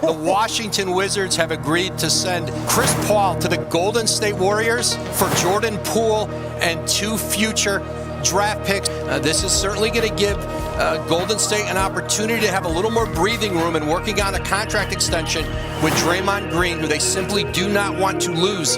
The Washington Wizards have agreed to send Chris Paul to the Golden State Warriors for Jordan Poole and 2 future draft picks. This is certainly going to give Golden State an opportunity to have a little more breathing room in working on a contract extension with Draymond Green, who they simply do not want to lose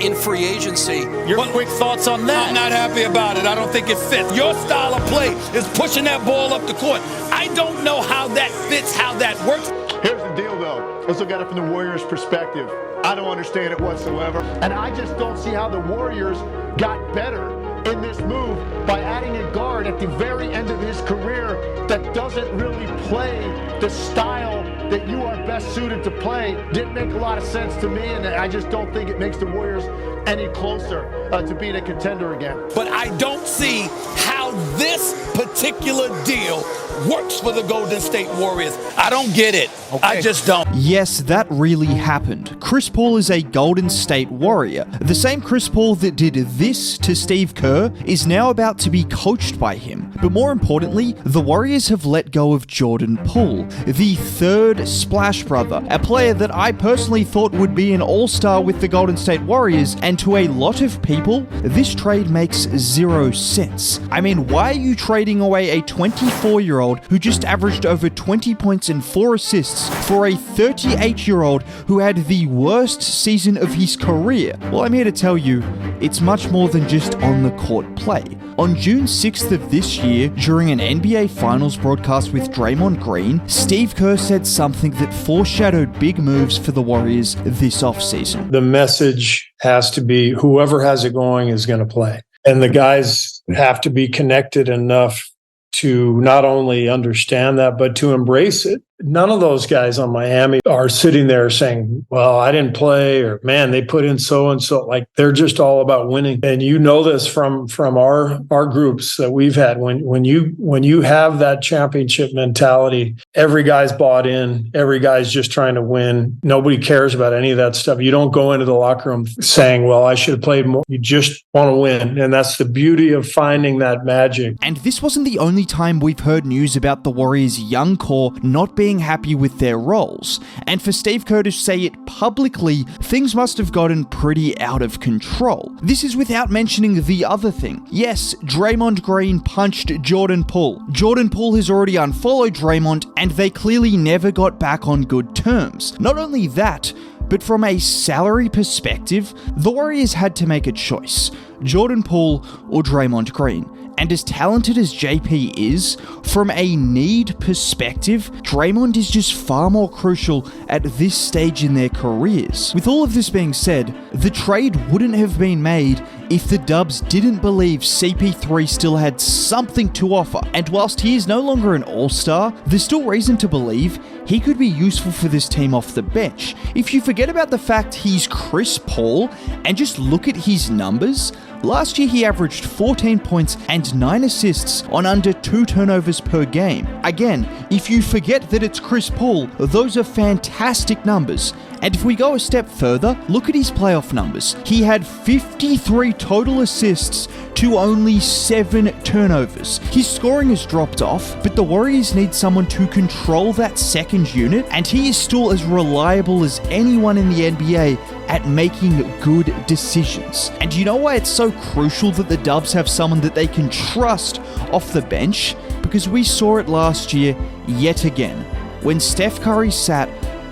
in free agency. Your quick thoughts on that? I'm not happy about it. I don't think it fits. Your style of play is pushing that ball up the court. I don't know how that fits, how that works. Here's the deal, though. Let's look at it from the Warriors' perspective. I don't understand it whatsoever. And I just don't see how the Warriors got better in this move by adding a guard at the very end of his career that doesn't really play the style that you are best suited to play. Didn't make a lot of sense to me, and I just don't think it makes the Warriors any closer to being a contender again. But I don't see how this particular deal works for the Golden State Warriors. I don't get it. Okay. I just don't. Yes, that really happened. Chris Paul is a Golden State Warrior. The same Chris Paul that did this to Steve Kerr is now about to be coached by him. But more importantly, the Warriors have let go of Jordan Poole, the third Splash Brother, a player that I personally thought would be an all-star with the Golden State Warriors, and to a lot of people, this trade makes 0 sense. I mean, why are you trading away a 24-year-old who just averaged over 20 points and 4 assists for a 38-year-old who had the worst season of his career? Well, I'm here to tell you, it's much more than just on-the-court play. On June 6th of this year, during an NBA Finals broadcast with Draymond Green, Steve Kerr said something that foreshadowed big moves for the Warriors this offseason. The message has to be whoever has it going is going to play. And the guys have to be connected enough to not only understand that, but to embrace it. None of those guys on Miami are sitting there saying, well, I didn't play, or man, they put in so-and-so. Like, they're just all about winning. And you know this from our groups that we've had. When you have that championship mentality, every guy's bought in, every guy's just trying to win. Nobody cares about any of that stuff. You don't go into the locker room saying, well, I should have played more. You just want to win. And that's the beauty of finding that magic. And this wasn't the only time we've heard news about the Warriors' young core not being happy with their roles. And for Steve Kerr to say it publicly, things must have gotten pretty out of control. This is without mentioning the other thing. Yes, Draymond Green punched Jordan Poole. Jordan Poole has already unfollowed Draymond, and they clearly never got back on good terms. Not only that, but from a salary perspective, the Warriors had to make a choice: Jordan Poole or Draymond Green. And as talented as JP is, from a need perspective, Draymond is just far more crucial at this stage in their careers. With all of this being said, the trade wouldn't have been made if the Dubs didn't believe CP3 still had something to offer. And whilst he is no longer an all-star, there's still reason to believe he could be useful for this team off the bench. If you forget about the fact he's Chris Paul and just look at his numbers, last year he averaged 14 points and 9 assists on under 2 turnovers per game. Again, if you forget that it's Chris Paul, those are fantastic numbers. And if we go a step further, look at his playoff numbers. He had 53 total assists to only 7 turnovers. His scoring has dropped off, but the Warriors need someone to control that second unit, and he is still as reliable as anyone in the NBA at making good decisions. And you know why it's so crucial that the Dubs have someone that they can trust off the bench? Because we saw it last year yet again. When Steph Curry sat,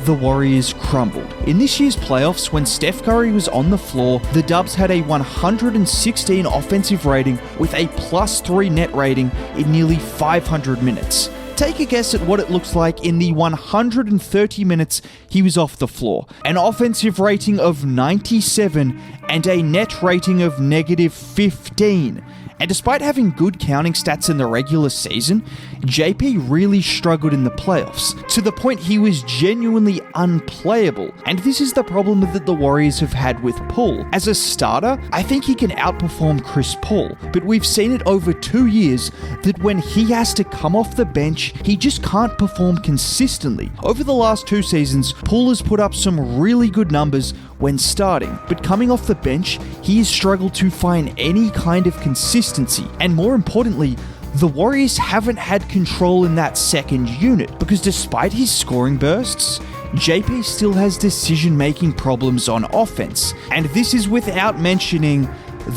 the Warriors crumbled. In this year's playoffs, when Steph Curry was on the floor, the Dubs had a 116 offensive rating with a +3 net rating in nearly 500 minutes. Take a guess at what it looks like in the 130 minutes he was off the floor. An offensive rating of 97 and a net rating of -15. And despite having good counting stats in the regular season, JP really struggled in the playoffs, to the point he was genuinely unplayable. And this is the problem that the Warriors have had with Poole. As a starter, I think he can outperform Chris Paul, but we've seen it over 2 years that when he has to come off the bench, he just can't perform consistently. Over the last 2 seasons, Poole has put up some really good numbers when starting, but coming off the bench, he has struggled to find any kind of consistency. And more importantly, the Warriors haven't had control in that second unit, because despite his scoring bursts, JP still has decision-making problems on offense, and this is without mentioning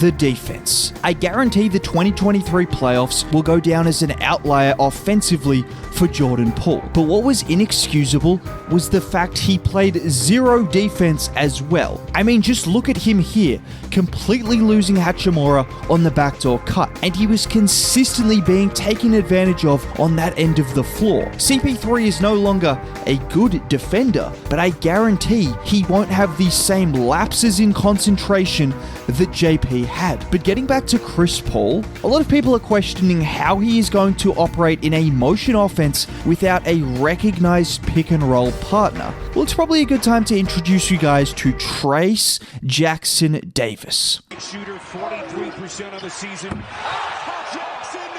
the defense. I guarantee the 2023 playoffs will go down as an outlier offensively for Jordan Poole. But what was inexcusable was the fact he played zero defense as well. I mean, just look at him here, completely losing Hachimura on the backdoor cut, and he was consistently being taken advantage of on that end of the floor. CP3 is no longer a good defender, but I guarantee he won't have the same lapses in concentration that JP had. But getting back to Chris Paul, a lot of people are questioning how he is going to operate in a motion offense without a recognized pick and roll partner. Well, it's probably a good time to introduce you guys to Trayce Jackson Davis. Shooter 43% of the season.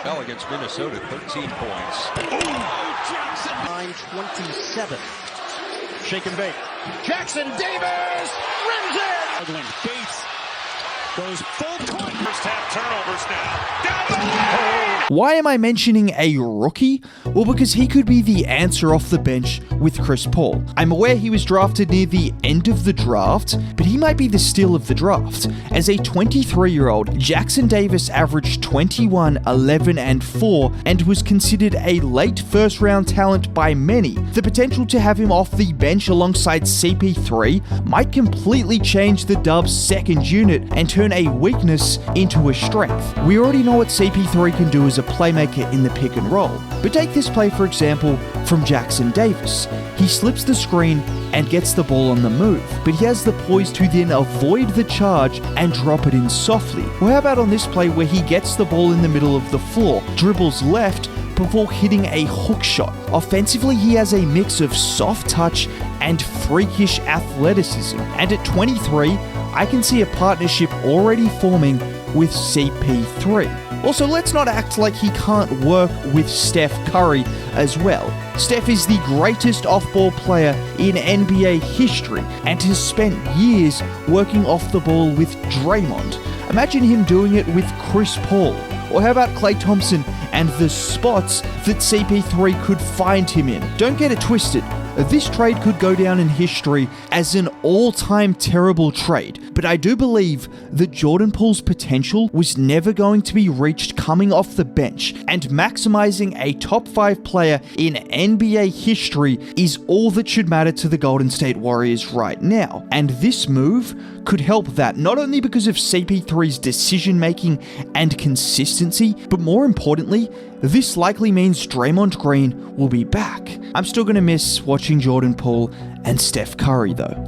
Bell against Minnesota, 13 points. Jackson 9-27. Shake and bake. Jackson Davis rims it. Bates goes full court. First half turnovers now. Down the lane. Why am I mentioning a rookie? Well, because he could be the answer off the bench with Chris Paul. I'm aware he was drafted near the end of the draft, but he might be the steal of the draft. As a 23-year-old, Jackson Davis averaged 21, 11, and 4 and was considered a late first-round talent by many. The potential to have him off the bench alongside CP3 might completely change the Dubs' second unit and turn a weakness into a strength. We already know what CP3 can do as a playmaker in the pick and roll, but take this play for example from Jackson Davis. He slips the screen and gets the ball on the move, but he has the poise to then avoid the charge and drop it in softly. Well, how about on this play where he gets the ball in the middle of the floor, dribbles left before hitting a hook shot. Offensively, he has a mix of soft touch and freakish athleticism, and at 23, I can see a partnership already forming with CP3. Also, let's not act like he can't work with Steph Curry as well. Steph is the greatest off-ball player in NBA history and has spent years working off the ball with Draymond. Imagine him doing it with Chris Paul. Or how about Klay Thompson and the spots that CP3 could find him in? Don't get it twisted. This trade could go down in history as an all-time terrible trade, but I do believe that Jordan Poole's potential was never going to be reached coming off the bench, and maximizing a top 5 player in NBA history is all that should matter to the Golden State Warriors right now. And this move could help that, not only because of CP3's decision-making and consistency, but more importantly, this likely means Draymond Green will be back. I'm still going to miss watching Jordan Poole and Steph Curry though.